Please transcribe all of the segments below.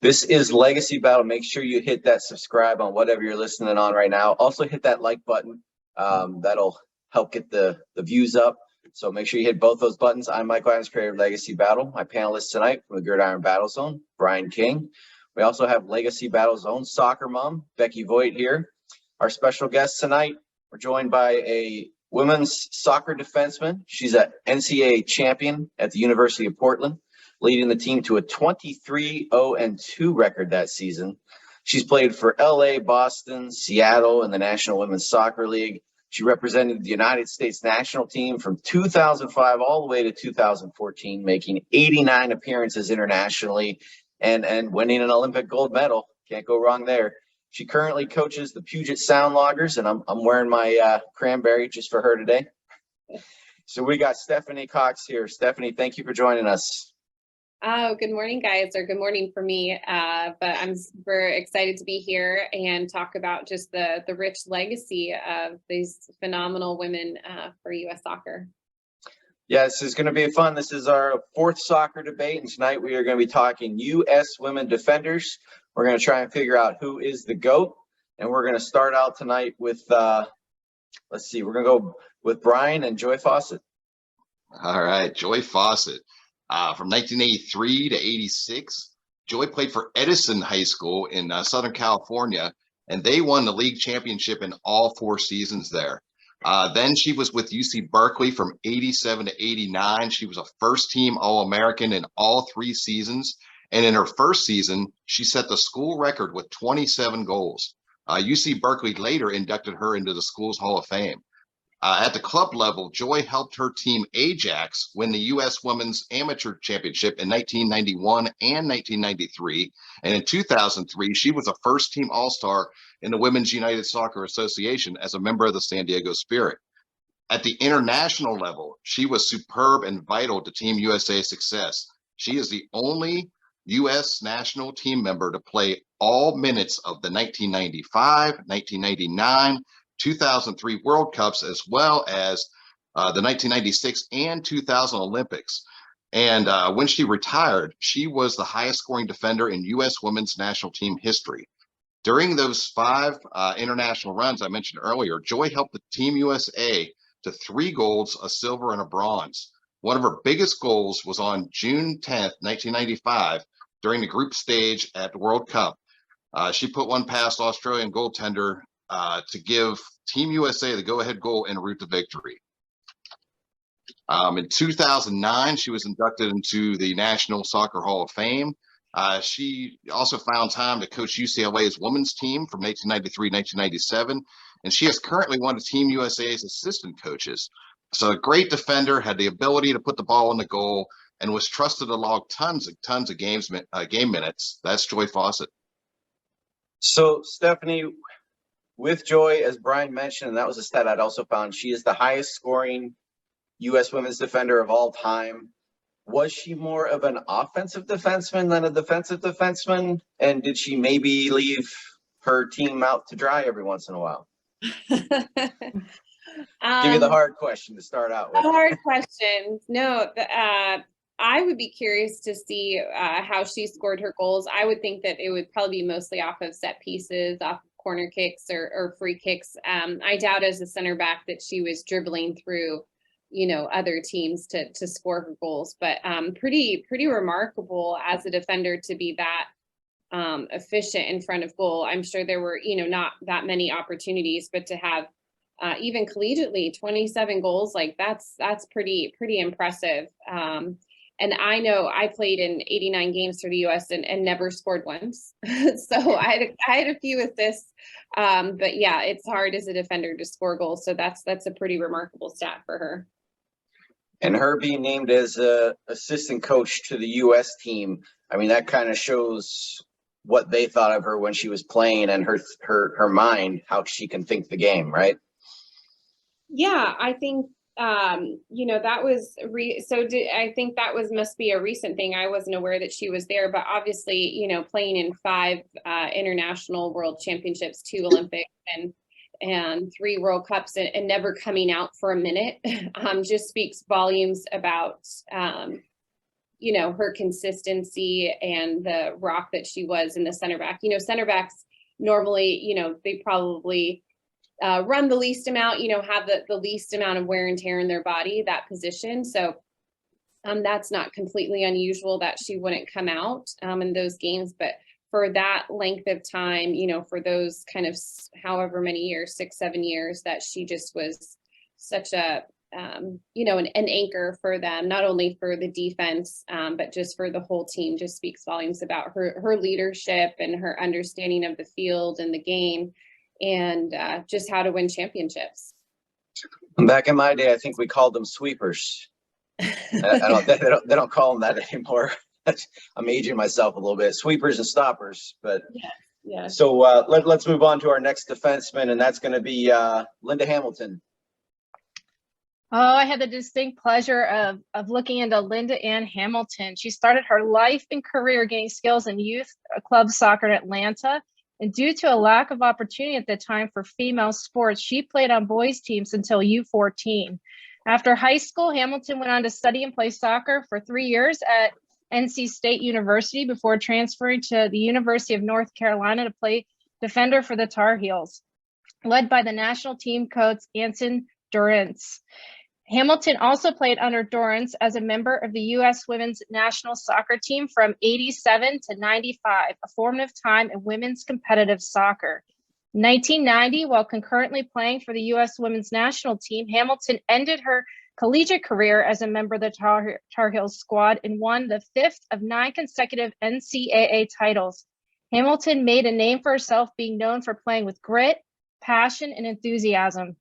This is Legacy Battle. Make sure you hit that subscribe on whatever you're listening on right now. Also hit that like button. That'll help get the views up. So make sure you hit both those buttons. I'm Michael Adams, creator of Legacy Battle. My panelists tonight from the Gridiron Battle Zone, Brian King. We also have Legacy Battle Zone soccer mom, Becky Voigt here. Our special guest tonight, we're joined by a women's soccer defenseman. She's an NCAA champion at the University of Portland, leading the team to a 23-0-2 record that season. She's played for LA, Boston, Seattle, and the National Women's Soccer League. She represented the United States national team from 2005 all the way to 2014, making 89 appearances internationally and winning an Olympic gold medal. Can't go wrong there. She currently coaches the Puget Sound Loggers, and I'm wearing my cranberry just for her today. So we got Stephanie Cox here. Stephanie, thank you for joining us. Oh, good morning, guys, or good morning for me. But I'm super excited to be here and talk about just the rich legacy of these phenomenal women for U.S. soccer. Yeah, this is going to be fun. This is our fourth soccer debate, and tonight we are going to be talking U.S. women defenders. We're going to try and figure out who is the GOAT, and we're going to start out tonight with, let's see, we're going to go with Brian and Joy Fawcett. All right, Joy Fawcett. From 1983 to 86, Joy played for Edison High School in Southern California, and they won the league championship in all 4 seasons there. Then she was with UC Berkeley from 87 to 89. She was a first-team All-American in all 3 seasons, and in her first season, she set the school record with 27 goals. UC Berkeley later inducted her into the school's Hall of Fame. At the club level, Joy helped her team Ajax win the U.S. Women's Amateur Championship in 1991 and 1993. And in 2003, she was a first-team All-Star in the Women's United Soccer Association as a member of the San Diego Spirit. At the international level, she was superb and vital to Team USA's success. She is the only U.S. national team member to play all minutes of the 1995, 1999, 2003 World Cups, as well as the 1996 and 2000 Olympics. And when she retired, she was the highest scoring defender in U.S. women's national team history. During those 5 international runs I mentioned earlier, Joy helped the Team USA to 3 golds, a silver, and a bronze. One of her biggest goals was on June 10th, 1995, during the group stage at the World Cup. She put one past Australian goaltender to give Team USA the go-ahead goal en route to victory. In 2009, she was inducted into the National Soccer Hall of Fame. She also found time to coach UCLA's women's team from 1993-1997, and she is currently one of Team USA's assistant coaches. So a great defender, had the ability to put the ball in the goal, and was trusted to log tons of game minutes. That's Joy Fawcett. So, Stephanie, with Joy, as Brian mentioned, and that was a stat I'd also found, she is the highest scoring U.S. women's defender of all time. Was she more of an offensive defenseman than a defensive defenseman? And did she maybe leave her team out to dry every once in a while? Give you the hard question to start out with. Hard question. No, I would be curious to see how she scored her goals. I would think that it would probably be mostly off of set pieces, off of corner kicks or free kicks. I doubt as a center back that she was dribbling through, other teams to score her goals, but pretty remarkable as a defender to be that efficient in front of goal. I'm sure there were, not that many opportunities, but to have even collegiately 27 goals, like that's pretty impressive. And I know I played in 89 games for the U.S. and never scored once. So I had a few assists. But yeah, it's hard as a defender to score goals. So that's a pretty remarkable stat for her. And her being named as a assistant coach to the U.S. team, I mean, that kind of shows what they thought of her when she was playing and her mind, how she can think the game, right? Yeah, I think that was I think that must be a recent thing. I wasn't aware that she was there, but obviously, playing in 5 international world championships, 2 Olympics and 3 World Cups and never coming out for a minute just speaks volumes about her consistency and the rock that she was in the center back. Center backs normally, they probably run the least amount, have the least amount of wear and tear in their body, that position. So that's not completely unusual that she wouldn't come out in those games. But for that length of time, for those kind of however many years, 6-7 years, that she just was such a, an anchor for them, not only for the defense, but just for the whole team, just speaks volumes about her leadership and her understanding of the field and the game, and just how to win championships. Back in my day, I think we called them sweepers. They don't call them that anymore. I'm aging myself a little bit. Sweepers and stoppers, but yeah. So let's move on to our next defenseman, and that's going to be Linda Hamilton. Oh, I had the distinct pleasure of looking into Linda Ann Hamilton. She started her life and career gaining skills in youth club soccer in Atlanta. And due to a lack of opportunity at the time for female sports, she played on boys teams until U14. After high school, Hamilton went on to study and play soccer for 3 years at NC State University before transferring to the University of North Carolina to play defender for the Tar Heels, led by the national team coach Anson Durrance. Hamilton also played under Durrance as a member of the U.S. women's national soccer team from 87 to 95, a formative time in women's competitive soccer. In 1990, while concurrently playing for the U.S. women's national team, Hamilton ended her collegiate career as a member of the Tar Heels squad and won the 5th of 9 consecutive NCAA titles. Hamilton made a name for herself, being known for playing with grit, passion, and enthusiasm.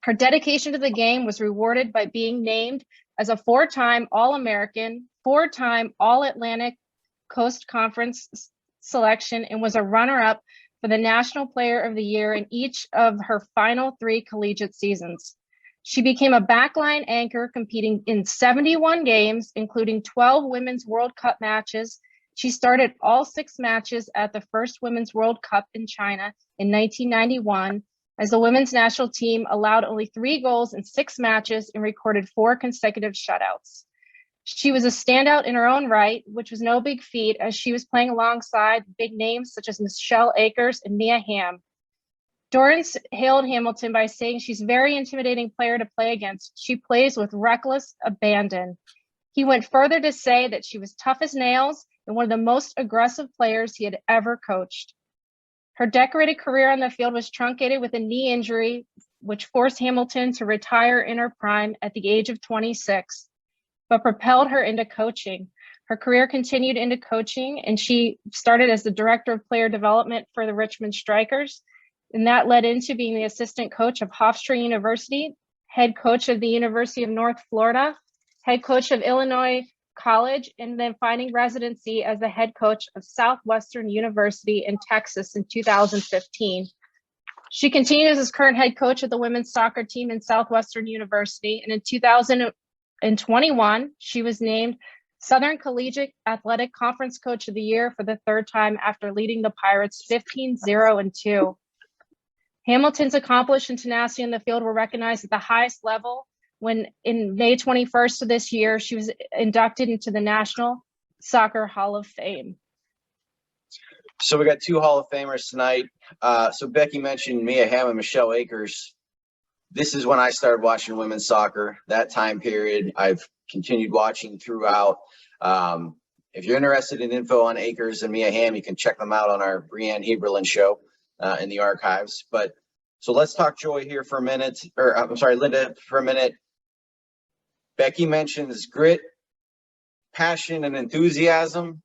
Her dedication to the game was rewarded by being named as a 4-time All-American, 4-time All-Atlantic Coast Conference selection, and was a runner-up for the National Player of the Year in each of her final 3 collegiate seasons. She became a backline anchor, competing in 71 games, including 12 Women's World Cup matches. She started all 6 matches at the first Women's World Cup in China in 1991, as the women's national team allowed only 3 goals in 6 matches and recorded 4 consecutive shutouts. She was a standout in her own right, which was no big feat, as she was playing alongside big names such as Michelle Akers and Mia Hamm. Durrance hailed Hamilton by saying she's a very intimidating player to play against. She plays with reckless abandon. He went further to say that she was tough as nails and one of the most aggressive players he had ever coached. Her decorated career on the field was truncated with a knee injury, which forced Hamilton to retire in her prime at the age of 26, but propelled her into coaching. Her career continued into coaching, and she started as the director of player development for the Richmond Strikers, and that led into being the assistant coach of Hofstra University, head coach of the University of North Florida, head coach of Illinois College, and then finding residency as the head coach of Southwestern University in Texas in 2015. She continues as current head coach of the women's soccer team in Southwestern University, and in 2021, she was named Southern Collegiate Athletic Conference Coach of the Year for the 3rd time after leading the Pirates 15-0-2. Hamilton's accomplishment and tenacity in the field were recognized at the highest level when in May 21st of this year, she was inducted into the National Soccer Hall of Fame. So we got 2 Hall of Famers tonight. So Becky mentioned Mia Hamm and Michelle Akers. This is when I started watching women's soccer. That time period, I've continued watching throughout. If you're interested in info on Akers and Mia Hamm, you can check them out on our Brianne Heberlin show in the archives. But so let's talk Joy here for a minute, or I'm sorry, Linda for a minute. Becky mentions grit, passion, and enthusiasm.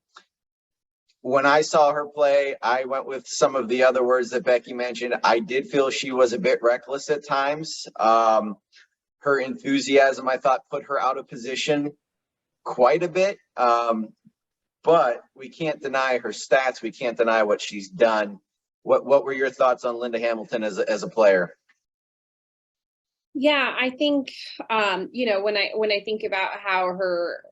When I saw her play, I went with some of the other words that Becky mentioned. I did feel she was a bit reckless at times. Her enthusiasm, I thought, put her out of position quite a bit. But we can't deny her stats. We can't deny what she's done. What were your thoughts on Linda Hamilton as a player? Yeah, I think when I think about how her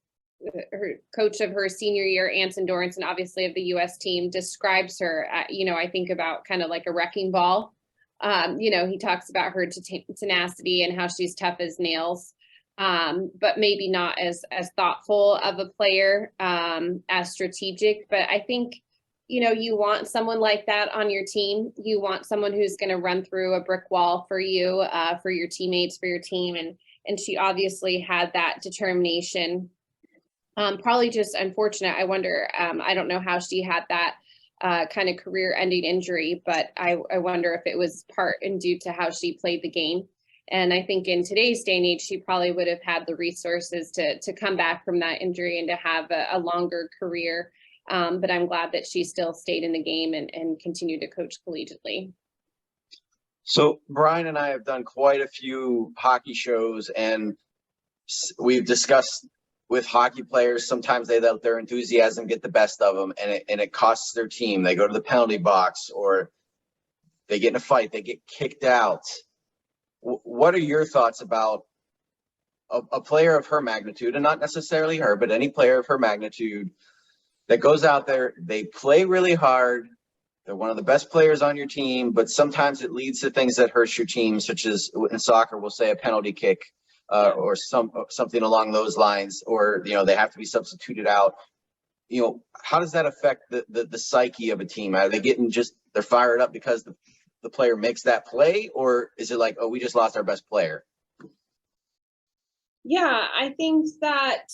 coach of her senior year, Anson Durrance, and obviously of the U.S. team, describes her, I think about kind of like a wrecking ball. He talks about her tenacity and how she's tough as nails. but maybe not as thoughtful of a player, as strategic. But I think, you want someone like that on your team. You want someone who's going to run through a brick wall for you, for your teammates, for your team. And she obviously had that determination. Probably just unfortunate. I wonder, I don't know how she had that kind of career-ending injury, but I wonder if it was part and due to how she played the game. And I think in today's day and age, she probably would have had the resources to come back from that injury and to have a longer career. But I'm glad that she still stayed in the game and continued to coach collegiately. So Brian and I have done quite a few hockey shows, and we've discussed with hockey players, sometimes they let their enthusiasm get the best of them, and it costs their team. They go to the penalty box, or they get in a fight, they get kicked out. What are your thoughts about a player of her magnitude, and not necessarily her, but any player of her magnitude that goes out there, they play really hard, they're one of the best players on your team, but sometimes it leads to things that hurts your team, such as in soccer, we'll say a penalty kick, or something along those lines, or they have to be substituted out. How does that affect the psyche of a team? Are they they're fired up because the player makes that play, or is it like, oh, we just lost our best player? Yeah, I think that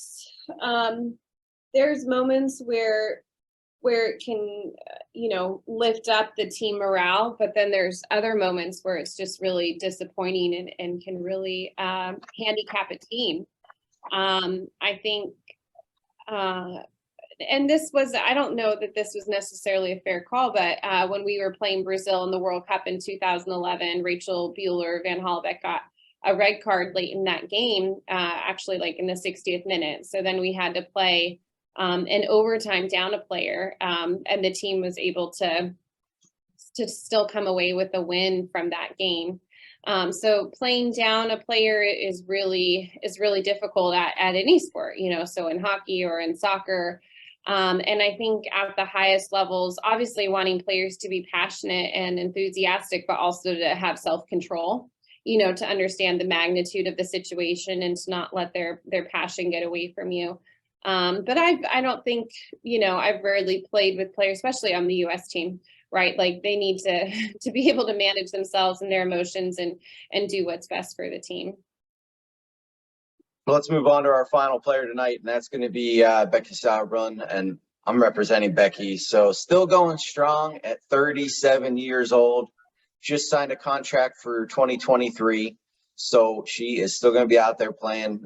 there's moments where it can, lift up the team morale, but then there's other moments where it's just really disappointing and can really handicap a team. I think, and I don't know that this was necessarily a fair call, but when we were playing Brazil in the World Cup in 2011, Rachel Bueller Van Hallebeck got a red card late in that game, actually like in the 60th minute. So then we had to play in overtime down a player, and the team was able to still come away with a win from that game. So playing down a player is really difficult at any sport, so in hockey or in soccer. And I think at the highest levels, obviously wanting players to be passionate and enthusiastic, but also to have self-control, to understand the magnitude of the situation and to not let their passion get away from you. But I don't think, I've rarely played with players, especially on the US team, right? Like they need to be able to manage themselves and their emotions and do what's best for the team. Well, let's move on to our final player tonight, and that's going to be Becky Sauerbrunn, and I'm representing Becky. So still going strong at 37 years old, just signed a contract for 2023. So she is still going to be out there playing.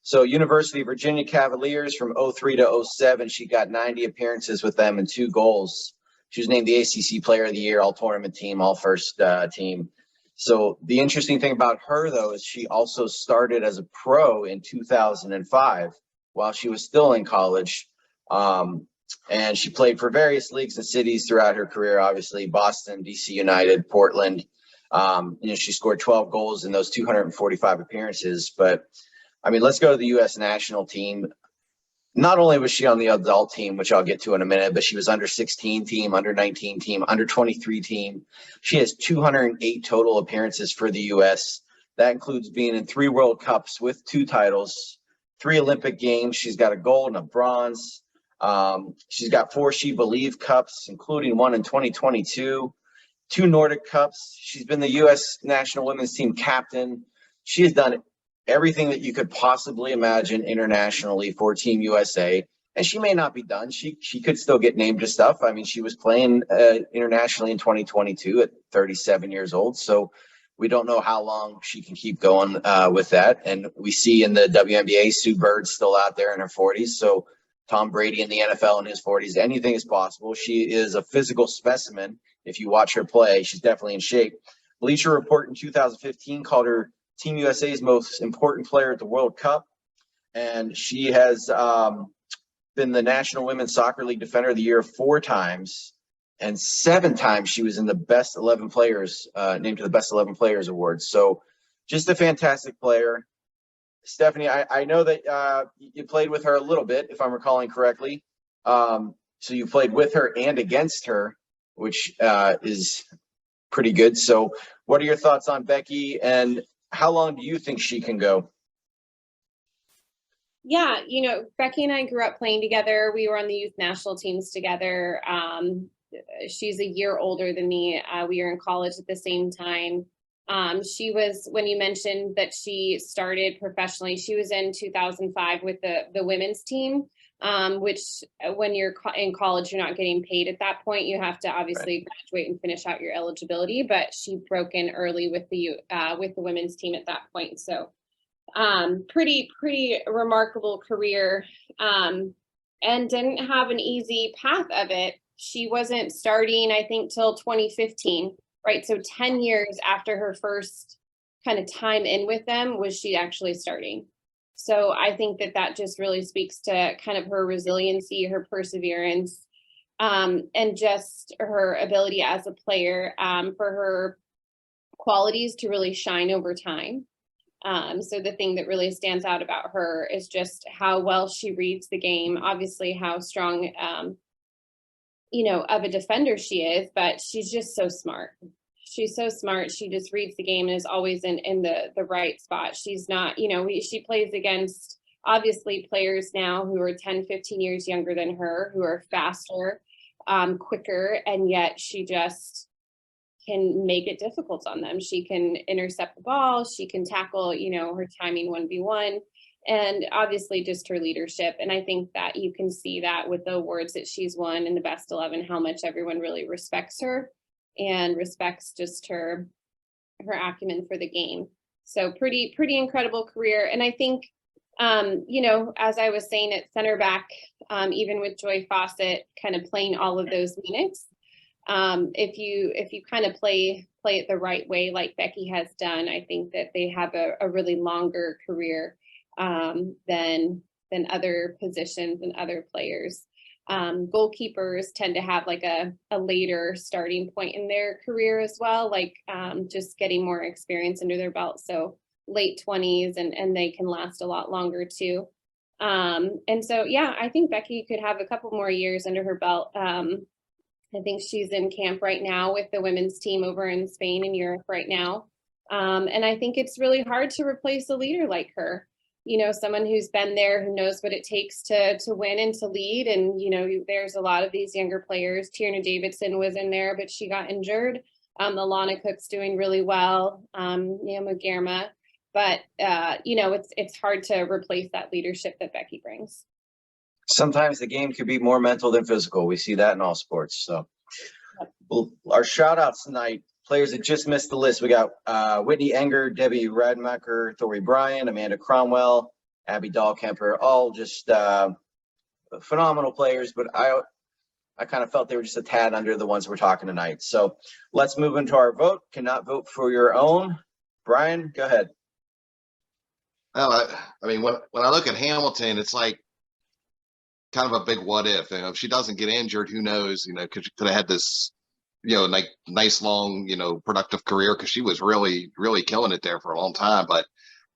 So University of Virginia Cavaliers from 03 to 07, she got 90 appearances with them and 2 goals. She was named the ACC Player of the Year, all tournament team, all first team. So the interesting thing about her, though, is she also started as a pro in 2005 while she was still in college. And she played for various leagues and cities throughout her career, obviously Boston, DC United, Portland. She scored 12 goals in those 245 appearances. But, I mean, let's go to the U.S. national team. Not only was she on the adult team, which I'll get to in a minute, but she was under 16 team, under 19 team, under 23 team. She has 208 total appearances for the U.S. That includes being in 3 World Cups with 2 titles, 3 Olympic Games. She's got a gold and a bronze. She's got 4 She Believe Cups, including one in 2022, 2 Nordic Cups. She's been the U.S. national women's team captain. She has done everything that you could possibly imagine internationally for Team USA. And she may not be done. She could still get named to stuff. I mean, she was playing internationally in 2022 at 37 years old. So we don't know how long she can keep going with that. And we see in the WNBA, Sue Bird's still out there in her 40s. So Tom Brady in the NFL in his 40s, anything is possible. She is a physical specimen. If you watch her play, she's definitely in shape. Bleacher Report in 2015 called her Team USA's most important player at the World Cup. And she has been the National Women's Soccer League Defender of the Year 4 times. And 7 times she was in the best 11 players, named to the best 11 players awards. So just a fantastic player. Stephanie, I know that you played with her a little bit, if I'm recalling correctly. So you played with her and against her, which is pretty good. So what are your thoughts on Becky, and how long do you think she can go? Yeah, Becky and I grew up playing together. We were on the youth national teams together. She's a year older than me. We were in college at the same time. She was, when you mentioned that she started professionally, she was in 2005 with the women's team, which when you're in college, you're not getting paid at that point. You have to obviously graduate and finish out your eligibility, but she broke in early with the women's team at that point. So pretty remarkable career, and didn't have an easy path of it. She wasn't starting, I think, till 2015, right? So 10 years after her first kind of time in with them was she actually starting. So I think that just really speaks to kind of her resiliency, her perseverance, and just her ability as a player, for her qualities to really shine over time. So the thing that really stands out about her is just how well she reads the game, obviously how strong, of a defender she is, but she's just so smart. She's so smart. She just reads the game and is always in the right spot. She's not, she plays against obviously players now who are 10, 15 years younger than her, who are faster, quicker, and yet she just can make it difficult on them. She can intercept the ball. She can tackle, her timing 1v1, and obviously just her leadership. And I think that you can see that with the awards that she's won in the best 11, how much everyone really respects her and respects just her acumen for the game. So pretty incredible career. And I think, as I was saying at center back, even with Joy Fawcett kind of playing all of those minutes, if you kind of play it the right way, like Becky has done, I think that they have a really longer career than other positions and other players. Goalkeepers tend to have like a later starting point in their career as well, like just getting more experience under their belt. So late 20s, and they can last a lot longer too. And so, yeah, I think Becky could have a couple more years under her belt. I think she's in camp right now with the women's team over in Spain and Europe right now. And I think it's really hard to replace a leader like her. Someone who's been there, who knows what it takes to win and to lead. And, there's a lot of these younger players. Tierna Davidson was in there, but she got injured. Alana Cook's doing really well. Nia Germa. But, it's hard to replace that leadership that Becky brings. Sometimes the game could be more mental than physical. We see that in all sports. So well, our shout outs tonight, players that just missed the list. We got Whitney Enger, Debbie Radmacher, Thori Bryan, Amanda Cromwell, Abby Dahlkemper, all just phenomenal players, but I kind of felt they were just a tad under the ones we're talking tonight. So let's move into our vote. Cannot vote for your own. Brian, go ahead. Well, I mean, when I look at Hamilton, it's like kind of a big what if. If she doesn't get injured, who knows? Could have had this, like nice long, productive career, because she was really killing it there for a long time. But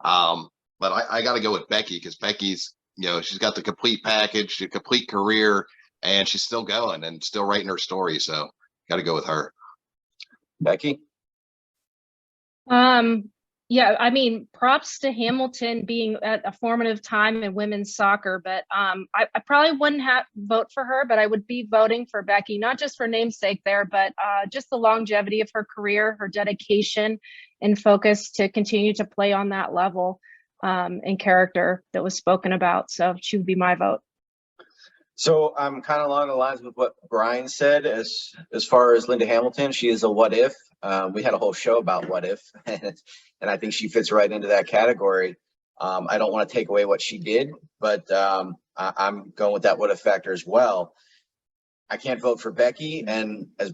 I got to go with Becky, because Becky's, she's got the complete package, the complete career, and she's still going and still writing her story. So got to go with her. Becky. Yeah, I mean, props to Hamilton being at a formative time in women's soccer, but I probably wouldn't vote for her, but I would be voting for Becky, not just for namesake there, but just the longevity of her career, her dedication and focus to continue to play on that level and character that was spoken about. So she would be my vote. So I'm kind of along the lines with what Brian said as far as Linda Hamilton. She is a what if. We had a whole show about what if, and I think she fits right into that category. I don't want to take away what she did, but I'm going with that what if factor as well. I can't vote for Becky, and as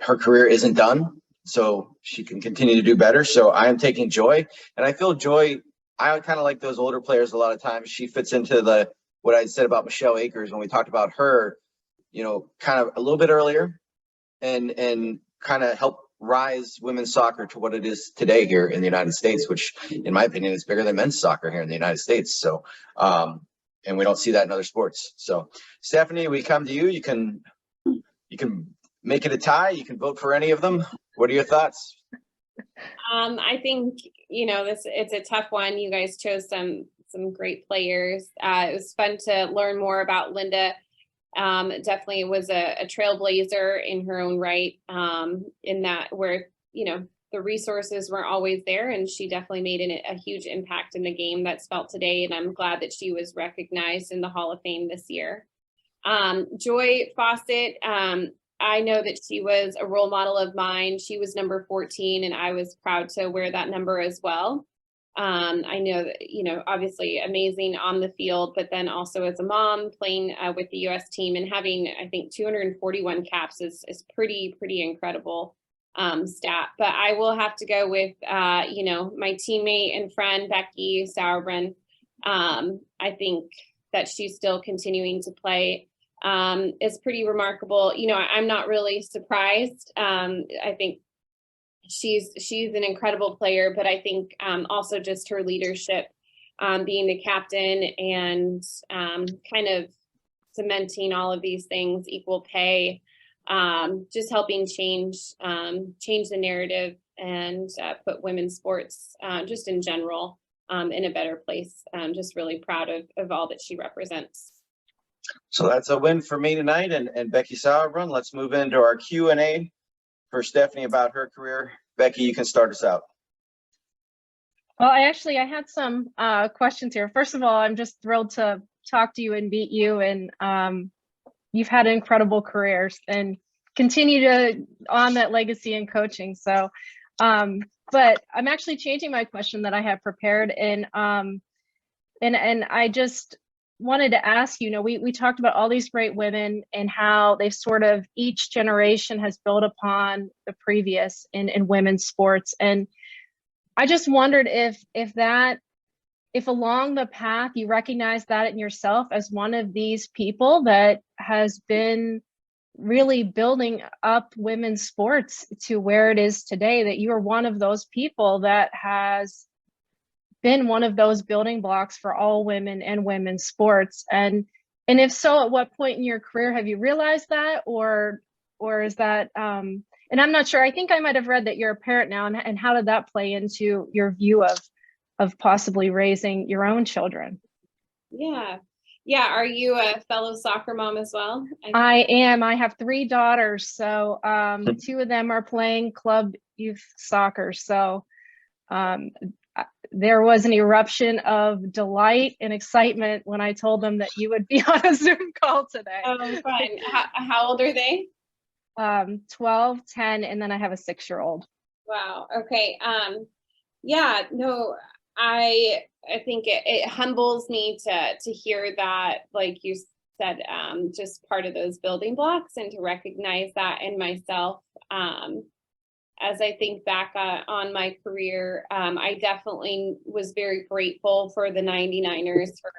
her career isn't done, so she can continue to do better. So I am taking Joy, and I feel Joy, I kind of like those older players a lot of times. She fits into what I said about Michelle Akers when we talked about her, kind of a little bit earlier, and kind of help rise women's soccer to what it is today here in the United States, which in my opinion is bigger than men's soccer here in the United States. So, and we don't see that in other sports. So Stephanie, we come to you. You can make it a tie. You can vote for any of them. What are your thoughts? I think, it's a tough one. You guys chose some some great players. It was fun to learn more about Linda. Definitely was a trailblazer in her own right, in that where, the resources weren't always there, and she definitely made a huge impact in the game that's felt today. And I'm glad that she was recognized in the Hall of Fame this year. Joy Fawcett, I know that she was a role model of mine. She was number 14, and I was proud to wear that number as well. I know that, obviously amazing on the field, but then also as a mom playing with the US team and having, I think, 241 caps is pretty incredible stat. But I will have to go with, my teammate and friend, Becky Sauerbrunn. I think that she's still continuing to play is pretty remarkable. I'm not really surprised. I think she's an incredible player, but I think also just her leadership, being the captain and kind of cementing all of these things, equal pay, just helping change the narrative and put women's sports just in general in a better place. I'm just really proud of all that she represents. So that's a win for me tonight and Becky Sauerbrunn. Let's move into our Q&A for Stephanie about her career. Becky, you can start us out. Well, I had some questions here. First of all, I'm just thrilled to talk to you and meet you, and you've had incredible careers and continue to on that legacy in coaching. So, but I'm actually changing my question that I had prepared, and I just wanted to ask you, we talked about all these great women and how they've sort of each generation has built upon the previous in women's sports. And I just wondered if along the path you recognize that in yourself as one of these people that has been really building up women's sports to where it is today, that you are one of those people that has been one of those building blocks for all women and women's sports. And if so, at what point in your career have you realized that, or is that and I'm not sure, I think I might have read that you're a parent now, and how did that play into your view of possibly raising your own children? Yeah. Are you a fellow soccer mom as well? I am. I have 3 daughters, so 2 of them are playing club youth soccer. So there was an eruption of delight and excitement when I told them that you would be on a Zoom call today. Oh, fun. How old are they? 12, 10, and then I have a 6-year-old. Wow. Okay. Yeah, no, I think it humbles me to hear that, like you said, just part of those building blocks, and to recognize that in myself. As I think back on my career, I definitely was very grateful for the 99ers for,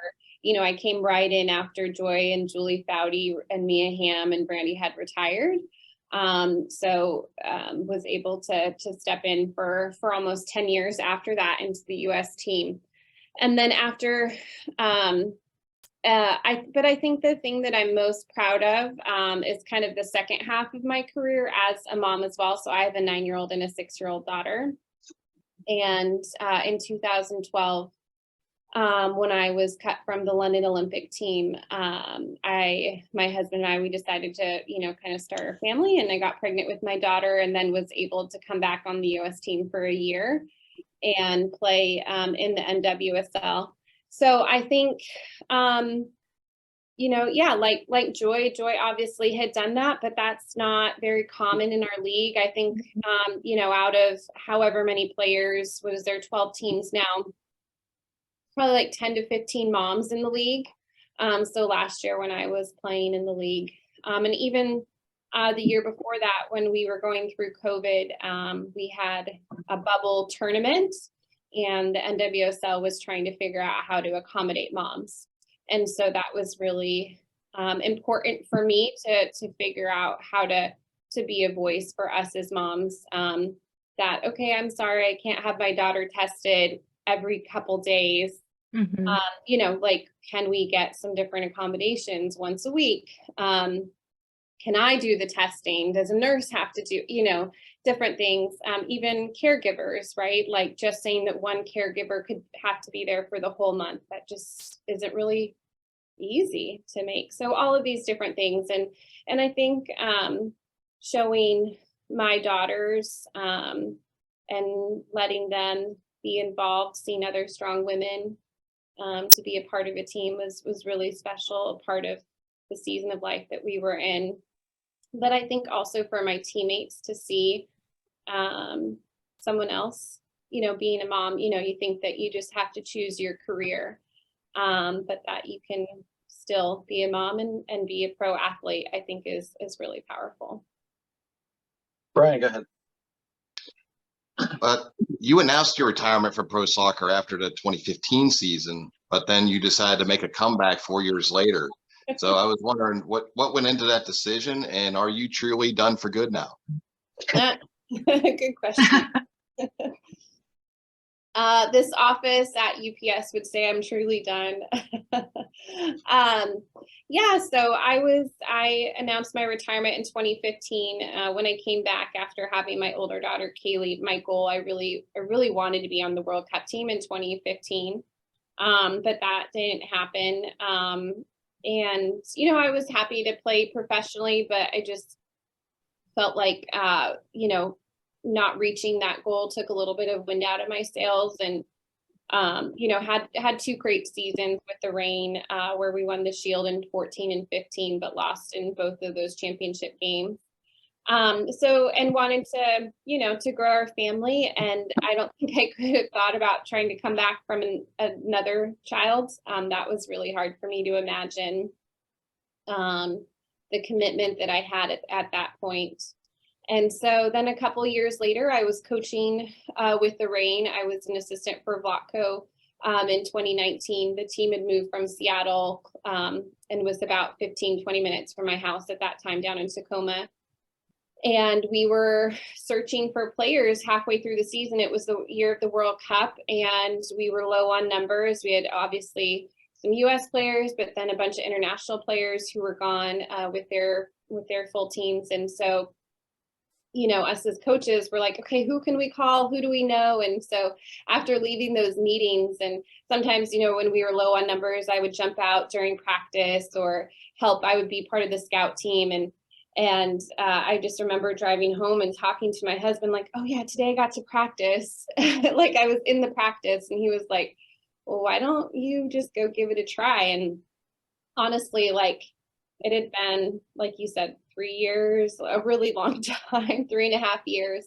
I came right in after Joy and Julie Foudy and Mia Hamm and Brandy had retired. So was able to step in for almost 10 years after that into the US team. And then after, but I think the thing that I'm most proud of is kind of the second half of my career as a mom as well. So I have a 9-year-old and a 6-year-old daughter. And in 2012, when I was cut from the London Olympic team, my husband and I, we decided to, kind of start a family, and I got pregnant with my daughter, and then was able to come back on the US team for a year and play in the NWSL. So I think, like Joy obviously had done that, but that's not very common in our league. I think, out of however many players, what is there, 12 teams now, probably like 10 to 15 moms in the league. So last year when I was playing in the league, and even the year before that, when we were going through COVID, we had a bubble tournament, and the NWSL was trying to figure out how to accommodate moms. And so that was really important for me to figure out how to be a voice for us as moms, that, okay, I'm sorry, I can't have my daughter tested every couple days. Mm-hmm. Like, can we get some different accommodations once a week? Can I do the testing? Does a nurse have to do, different things, even caregivers, right? Like just saying that one caregiver could have to be there for the whole month. That just isn't really easy to make. So all of these different things. And I think showing my daughters and letting them be involved, seeing other strong women to be a part of a team was really special, a part of the season of life that we were in. But I think also for my teammates to see someone else, being a mom, you think that you just have to choose your career, but that you can still be a mom and be a pro athlete, I think is really powerful. Brian, go ahead. But you announced your retirement from pro soccer after the 2015 season, but then you decided to make a comeback 4 years later. So I was wondering what went into that decision, and are you truly done for good now? Good question. This office at UPS would say I'm truly done. Yeah, so I announced my retirement in 2015 when I came back after having my older daughter Kaylee. My goal, I really wanted to be on the World Cup team in 2015, but that didn't happen. And I was happy to play professionally, but I just felt like not reaching that goal took a little bit of wind out of my sails, and had two great seasons with the Reign, where we won the Shield in 14 and 15, but lost in both of those championship games. And wanted to grow our family, and I don't think I could have thought about trying to come back from another child. That was really hard for me to imagine, the commitment that I had at that point. And so then a couple of years later, I was coaching with the Reign. I was an assistant for Vlatko in 2019. The team had moved from Seattle and was about 15, 20 minutes from my house at that time down in Tacoma. And we were searching for players halfway through the season. It was the year of the World Cup, and we were low on numbers. We had obviously some US players, but then a bunch of international players who were gone with their full teams. And so us as coaches were like, okay, who can we call? Who do we know? And so after leaving those meetings, and sometimes, when we were low on numbers, I would jump out during practice or help. I would be part of the scout team. And I just remember driving home and talking to my husband, like, oh yeah, today I got to practice. Like I was in the practice, and he was like, well, why don't you just go give it a try? And honestly, like it had been, like you said, 3 years, a really long time, 3.5 years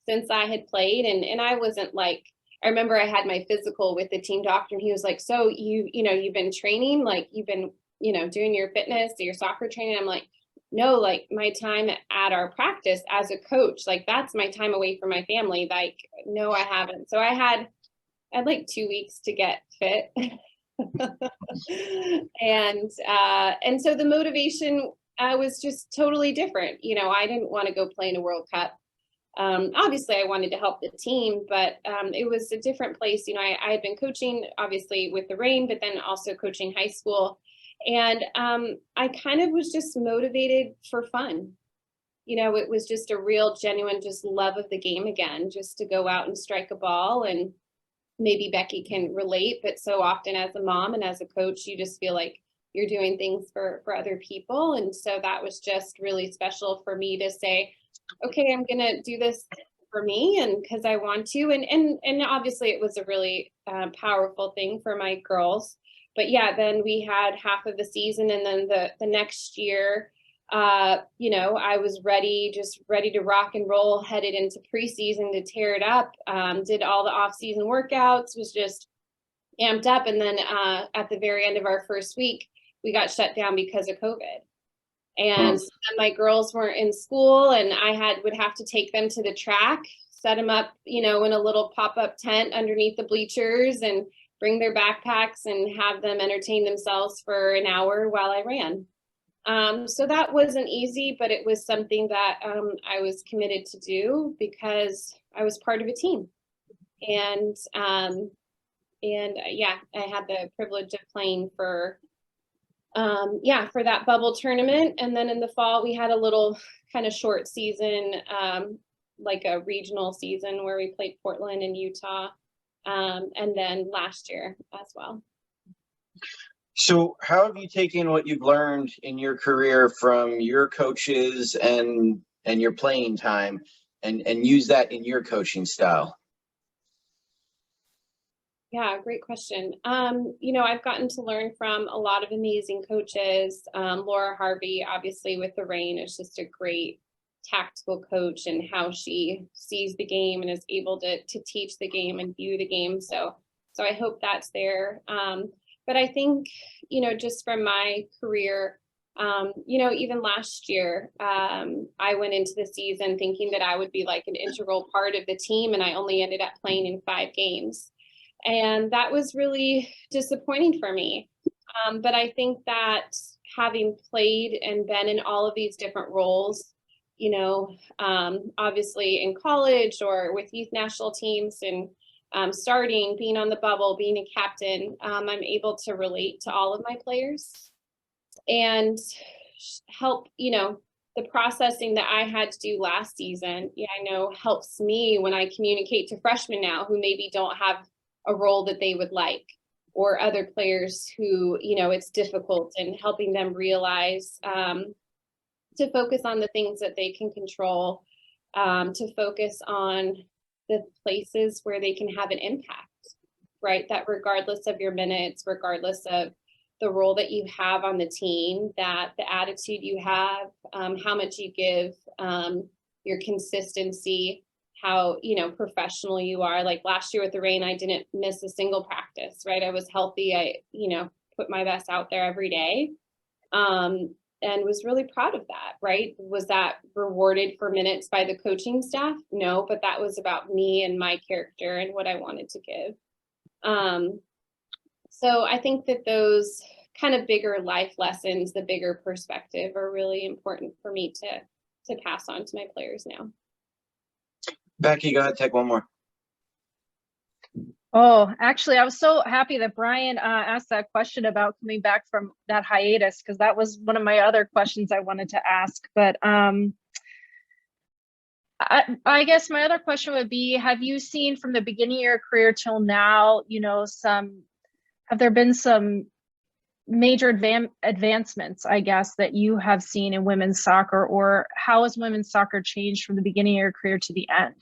since I had played. And I wasn't like, I remember I had my physical with the team doctor, and he was like, so you've been training, like you've been, doing your fitness or your soccer training. I'm like, no, like my time at our practice as a coach, like that's my time away from my family. Like, no, I haven't. So I had like 2 weeks to get fit. And so the motivation was just totally different. I didn't want to go play in a World Cup. Obviously I wanted to help the team, but it was a different place. I had been coaching obviously with the Reign, but then also coaching high school. And I kind of was just motivated for fun. It was just a real genuine, just love of the game again, just to go out and strike a ball. And maybe Becky can relate, but so often as a mom and as a coach, you just feel like you're doing things for other people. And so that was just really special for me to say, okay, I'm going to do this for me and because I want to. And obviously it was a really powerful thing for my girls. But yeah, then we had half of the season, and then the next year, I was ready to rock and roll, headed into preseason to tear it up, did all the off-season workouts, was just amped up. And then at the very end of our first week, we got shut down because of COVID. And so my girls weren't in school, and I would have to take them to the track, set them up, in a little pop-up tent underneath the bleachers, and bring their backpacks and have them entertain themselves for an hour while I ran. So that wasn't easy, but it was something that I was committed to do because I was part of a team. And yeah, I had the privilege of playing for that bubble tournament. And then in the fall, we had a little kind of short season like a regional season where we played Portland and Utah, and then last year as well. So how have you taken what you've learned in your career from your coaches and your playing time and use that in your coaching style? Yeah, great question. You know, I've gotten to learn from a lot of amazing coaches. Laura Harvey, obviously with the Reign, is just a great tactical coach and how she sees the game and is able to teach the game and view the game. So I hope that's there. But I think, you know, just from my career, you know, even last year, I went into the season thinking that I would be like an integral part of the team, and I only ended up playing in 5 games. And that was really disappointing for me. But I think that having played and been in all of these different roles, you know, obviously in college or with youth national teams and starting, being on the bubble, being a captain, I'm able to relate to all of my players and help, you know, the processing that I had to do last season, yeah, I know helps me when I communicate to freshmen now who maybe don't have a role that they would like, or other players who, you know, it's difficult, and helping them realize to focus on the things that they can control, to focus on the places where they can have an impact, right? That regardless of your minutes, regardless of the role that you have on the team, that the attitude you have, how much you give, your consistency, how, you know, professional you are. Like last year with the Reign, I didn't miss a single practice, right? I was healthy. I, you know, put my best out there every day, and was really proud of that, right? Was that rewarded for minutes by the coaching staff? No, but that was about me and my character and what I wanted to give. So I think that those kind of bigger life lessons, the bigger perspective, are really important for me to pass on to my players now. Becky, go ahead, take one more. Oh, actually, I was so happy that Brian asked that question about coming back from that hiatus, because that was one of my other questions I wanted to ask. But I guess my other question would be, have you seen from the beginning of your career till now, you know, have there been some major advancements, I guess, that you have seen in women's soccer, or how has women's soccer changed from the beginning of your career to the end?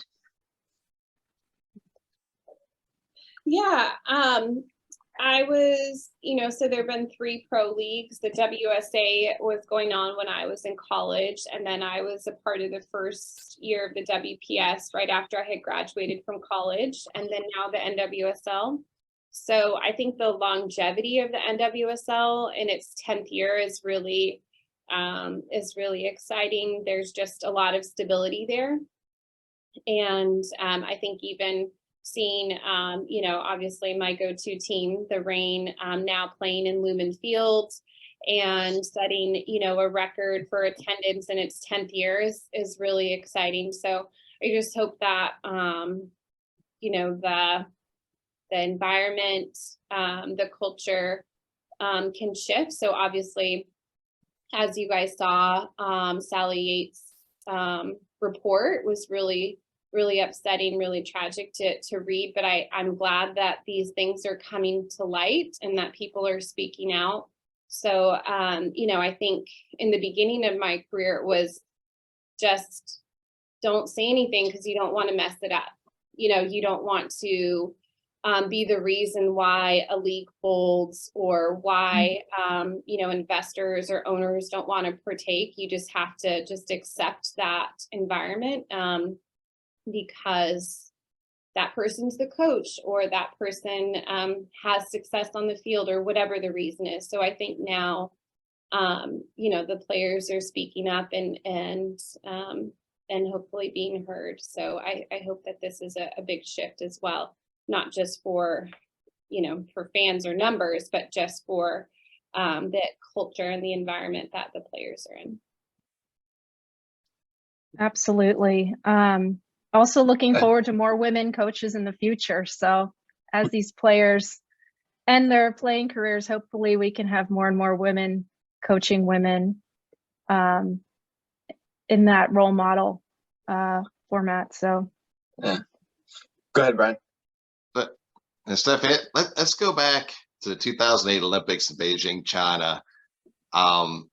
Yeah, I was, you know, so there have been 3 pro leagues. The WSA was going on when I was in college, and then I was a part of the first year of the WPS right after I had graduated from college, and then now the NWSL. So I think the longevity of the NWSL in its 10th year is really exciting. There's just a lot of stability there, and I think even seeing, you know, obviously my go-to team, the Reign, now playing in Lumen Field and setting, you know, a record for attendance in its 10th year is really exciting. So I just hope that, you know, the environment, the culture can shift. So obviously, as you guys saw, Sally Yates' report was really upsetting, really tragic to read, but I'm glad that these things are coming to light and that people are speaking out. So, you know, I think in the beginning of my career, it was just don't say anything because you don't want to mess it up. You know, you don't want to be the reason why a league folds or why, you know, investors or owners don't want to partake. You just have to just accept that environment. Because that person's the coach, or that person has success on the field, or whatever the reason is. So I think now, you know, the players are speaking up and hopefully being heard. So I hope that this is a big shift as well, not just for, you know, for fans or numbers, but just for the culture and the environment that the players are in. Absolutely. Also looking forward to more women coaches in the future. So as these players end their playing careers, hopefully we can have more and more women coaching women in that role model format. So Yeah. Go ahead, Brian. But and Steph, let's go back to the 2008 Olympics in Beijing, China. None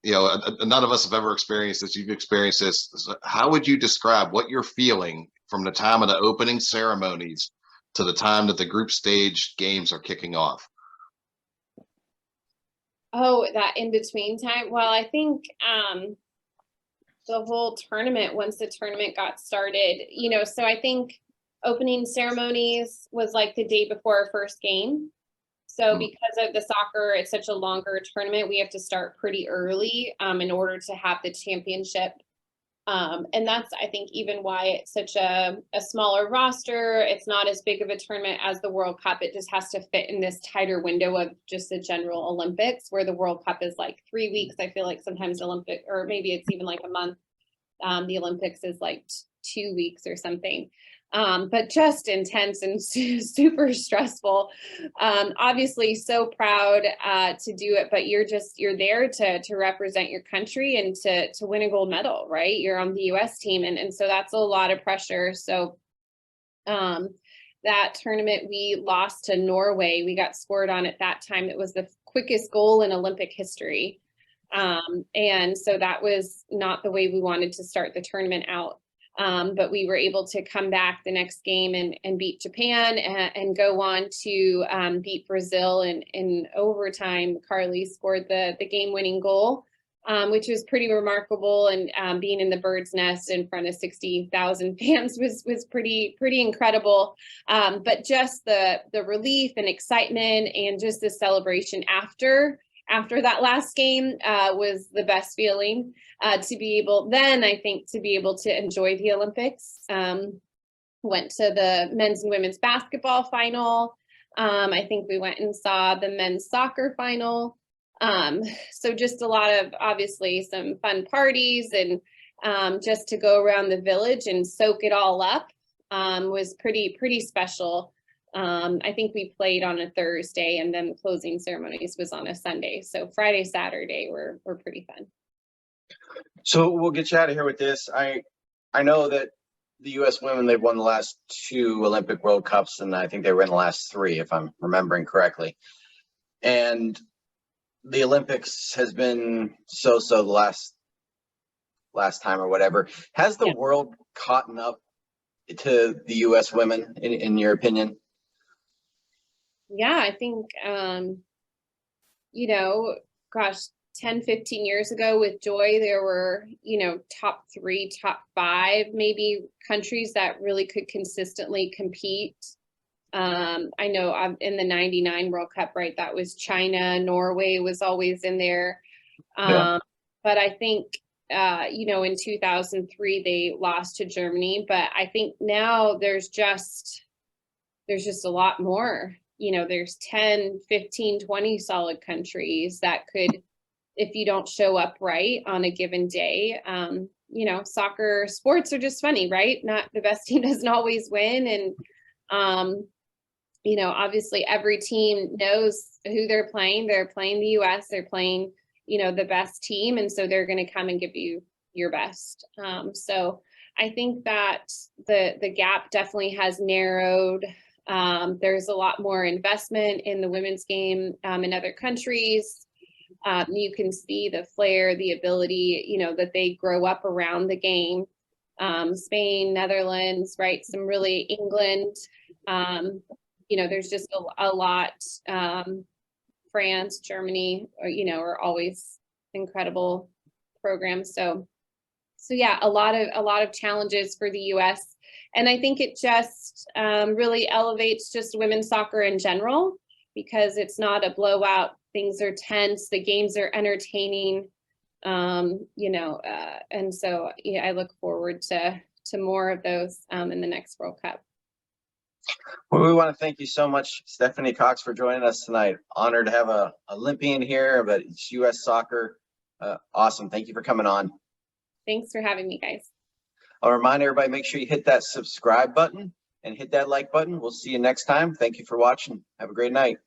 of us have ever experienced this. You've experienced this. So how would you describe what you're feeling from the time of the opening ceremonies to the time that the group stage games are kicking off? Oh, that in between time. Well, I think the whole tournament, once the tournament got started, so I think opening ceremonies was like the day before our first game. So because of the soccer, it's such a longer tournament, we have to start pretty early in order to have the championship. And that's, I think, even why it's such a smaller roster. It's not as big of a tournament as the World Cup. It just has to fit in this tighter window of just the general Olympics, where the World Cup is like 3 weeks. I feel like sometimes Olympic, or maybe it's even like a month. The Olympics is like 2 weeks or something. But just intense and super stressful. Obviously so proud to do it, but you're there to represent your country and to win a gold medal, right? You're on the US team. And so that's a lot of pressure. So that tournament, we lost to Norway. We got scored on at that time. It was the quickest goal in Olympic history. And so that was not the way we wanted to start the tournament out. But we were able to come back the next game and beat Japan and go on to beat Brazil in overtime. Carly scored the game-winning goal, which was pretty remarkable. And being in the bird's nest in front of 60,000 fans was pretty incredible. But just the relief and excitement and just the celebration after that last game was the best feeling. To be able to enjoy the Olympics. Went to the men's and women's basketball final. I think we went and saw the men's soccer final. So just a lot of, obviously, some fun parties and just to go around the village and soak it all up was pretty special. I think we played on a Thursday and then the closing ceremonies was on a Sunday. So Friday, Saturday were pretty fun. So we'll get you out of here with this. I know that the U.S. women, they've won the last 2 Olympic World Cups, and I think they were in the last 3, if I'm remembering correctly. And the Olympics has been so-so the last time or whatever. Has the world caught up to the U.S. women, in your opinion? Yeah, I think, gosh, 10, 15 years ago with Joy, there were, top 3, top 5, maybe countries that really could consistently compete. I know in the 99 World Cup, right, that was China, Norway was always in there. But I think, in 2003, they lost to Germany, but I think now there's just a lot more, there's 10, 15, 20 solid countries that could, if you don't show up right on a given day, soccer sports are just funny, right? Not the best team doesn't always win. And, obviously every team knows who they're playing. They're playing the US, they're playing, the best team. And so they're going to come and give you your best. So I think that the gap definitely has narrowed. There's a lot more investment in the women's game in other countries. You can see the flair, the ability, that they grow up around the game. Spain, Netherlands, right? Some really England. There's just a lot. France, Germany, are always incredible programs. So yeah, a lot of challenges for the U.S. And I think it just really elevates just women's soccer in general, because it's not a blowout. Things are tense. The games are entertaining, and so I look forward to more of those in the next World Cup. Well, we want to thank you so much, Stephanie Cox, for joining us tonight. Honored to have a Olympian here, but it's U.S. soccer. Awesome. Thank you for coming on. Thanks for having me, guys. I'll remind everybody, make sure you hit that subscribe button and hit that like button. We'll see you next time. Thank you for watching. Have a great night.